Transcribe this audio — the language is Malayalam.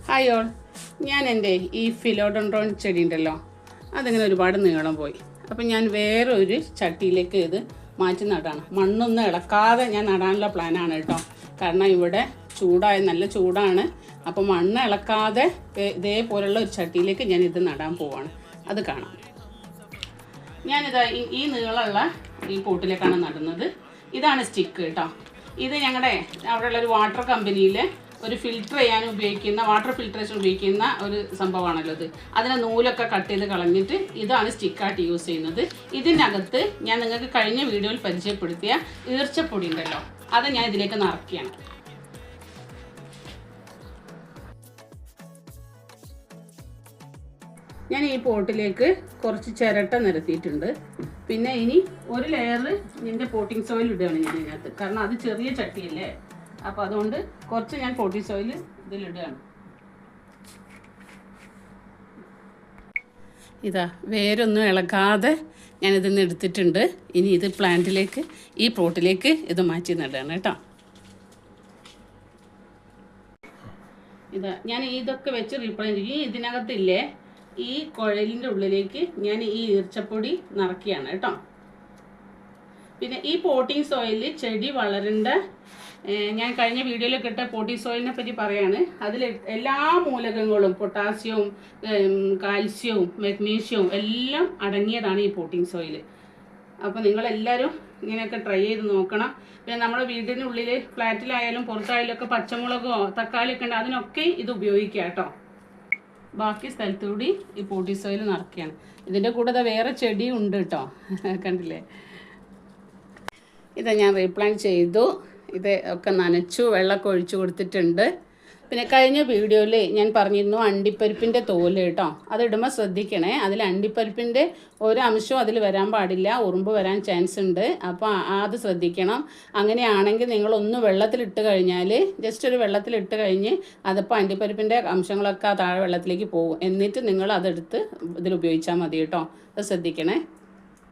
ഹായ് ഓൾ, ഞാൻ എൻ്റെ ഈ ഫിലോഡൻഡ്രോൺ ചെടി ഉണ്ടല്ലോ, അതിങ്ങനെ ഒരുപാട് നീളം പോയി. അപ്പം ഞാൻ വേറെ ഒരു ചട്ടിയിലേക്ക് ഇത് മാറ്റി നടാണ്. മണ്ണൊന്നും ഇളക്കാതെ ഞാൻ നടാനുള്ള പ്ലാനാണ് കേട്ടോ. കാരണം ഇവിടെ നല്ല ചൂടാണ്. അപ്പോൾ മണ്ണ് ഇളക്കാതെ ഇതേപോലുള്ള ഒരു ചട്ടിയിലേക്ക് ഞാൻ ഇത് നടാൻ പോവാണ്. അത് കാണാം. ഞാനിതാ ഈ നീളമുള്ള ഈ പോട്ടിലേക്കാണ് നടുന്നത്. ഇതാണ് സ്റ്റിക്ക് കേട്ടോ. ഇത് ഞങ്ങളുടെ അവിടെയുള്ളൊരു വാട്ടർ കമ്പനിയിൽ ഒരു ഫിൽറ്റർ ചെയ്യാൻ ഉപയോഗിക്കുന്ന, വാട്ടർ ഫിൽട്രേഷൻ ഉപയോഗിക്കുന്ന ഒരു സംഭവമാണല്ലോ ഇത്. അതിനെ നൂലൊക്കെ കട്ട് ചെയ്ത് കളഞ്ഞിട്ട് ഇതാണ് സ്റ്റിക്കായിട്ട് യൂസ് ചെയ്യുന്നത്. ഇതിനകത്ത് ഞാൻ നിങ്ങൾക്ക് കഴിഞ്ഞ വീഡിയോയിൽ പരിചയപ്പെടുത്തിയ ഈർച്ചപ്പൊടി ഉണ്ടല്ലോ, അത് ഞാൻ ഇതിലേക്ക് നിറയ്ക്കുകയാണ്. ഞാൻ ഈ പോട്ടിലേക്ക് കുറച്ച് ചിരട്ട നിരത്തിയിട്ടുണ്ട്. പിന്നെ ഇനി ഒരു ലെയർ ഇതിൻ്റെ പോട്ടിംഗ് സോയിൽ ഇടുകയാണ് ഞാൻ ഇതിനകത്ത്. കാരണം അത് ചെറിയ ചട്ടിയല്ലേ, അപ്പോൾ അതുകൊണ്ട് കുറച്ച് ഞാൻ പോട്ടിംഗ് സോയിൽ ഇതിലിടുകയാണ്. ഇതാ വേരൊന്നും ഇളകാതെ ഞാനിതിന്ന് എടുത്തിട്ടുണ്ട്. ഇനി ഇത് പ്ലാന്റിലേക്ക്, ഈ പോട്ടിലേക്ക് ഇത് മാറ്റി നടുകയാണ് കേട്ടോ. ഇതാ ഞാൻ ഇതൊക്കെ വെച്ച് റീപ്ലാന്റ് ചെയ്യും. ഇതിനകത്തില്ലേ ഈ കുഴലിൻ്റെ ഉള്ളിലേക്ക് ഞാൻ ഈ ഈർച്ചപ്പൊടി നിറയ്ക്കുകയാണ് കേട്ടോ. പിന്നെ ഈ പോട്ടിംഗ് സോയിൽ ചെടി വളരേണ്ട, ഞാൻ കഴിഞ്ഞ വീഡിയോയിലൊക്കെ ഇട്ട പോട്ടിംഗ് സോയിലിനെ പറ്റി പറയാണ്. അതിൽ എല്ലാ മൂലകങ്ങളും, പൊട്ടാസ്യവും കാൽസ്യവും മഗ്നീഷ്യവും എല്ലാം അടങ്ങിയതാണ് ഈ പോട്ടിംഗ് സോയിൽ. അപ്പോൾ നിങ്ങളെല്ലാവരും ഇങ്ങനെയൊക്കെ ട്രൈ ചെയ്ത് നോക്കണം. പിന്നെ നമ്മുടെ വീടിനുള്ളിൽ ഫ്ലാറ്റിലായാലും പുറത്തായാലും ഒക്കെ പച്ചമുളകോ തക്കാളിയൊക്കെ ഉണ്ട്, അതിനൊക്കെ ഇത് ഉപയോഗിക്കുക കേട്ടോ. ബാക്കി സ്ഥലത്തുകൂടി ഈ പോട്ടിംഗ് സോയിൽ നിറയ്ക്കുകയാണ്. ഇതിൻ്റെ കൂടെ വേറെ ചെടിയും ഉണ്ട് കേട്ടോ, കണ്ടില്ലേ. ഇത് ഞാൻ റീപ്ലാന്റ് ചെയ്തു. ഇത് ഒക്കെ നനച്ചു, വെള്ളമൊക്കെ ഒഴിച്ചു കൊടുത്തിട്ടുണ്ട്. പിന്നെ കഴിഞ്ഞ വീഡിയോയിൽ ഞാൻ പറഞ്ഞിരുന്നു അണ്ടിപ്പരിപ്പിൻ്റെ തോല് കേട്ടോ, അതിടുമ്പോൾ ശ്രദ്ധിക്കണേ. അതിൽ അണ്ടിപ്പരിപ്പിൻ്റെ ഒരു അംശവും അതിൽ വരാൻ പാടില്ല, ഉറുമ്പ് വരാൻ ചാൻസ് ഉണ്ട്. അപ്പോൾ അത് ശ്രദ്ധിക്കണം. അങ്ങനെയാണെങ്കിൽ നിങ്ങളൊന്ന് വെള്ളത്തിലിട്ട് കഴിഞ്ഞാൽ, ജസ്റ്റ് ഒരു വെള്ളത്തിലിട്ട് കഴിഞ്ഞ് അതിപ്പോൾ അണ്ടിപ്പരിപ്പിൻ്റെ അംശങ്ങളൊക്കെ താഴെ വെള്ളത്തിലേക്ക് പോകും. എന്നിട്ട് നിങ്ങൾ അതെടുത്ത് ഇതിൽ ഉപയോഗിച്ചാൽ മതി കേട്ടോ. അത് ശ്രദ്ധിക്കണേ.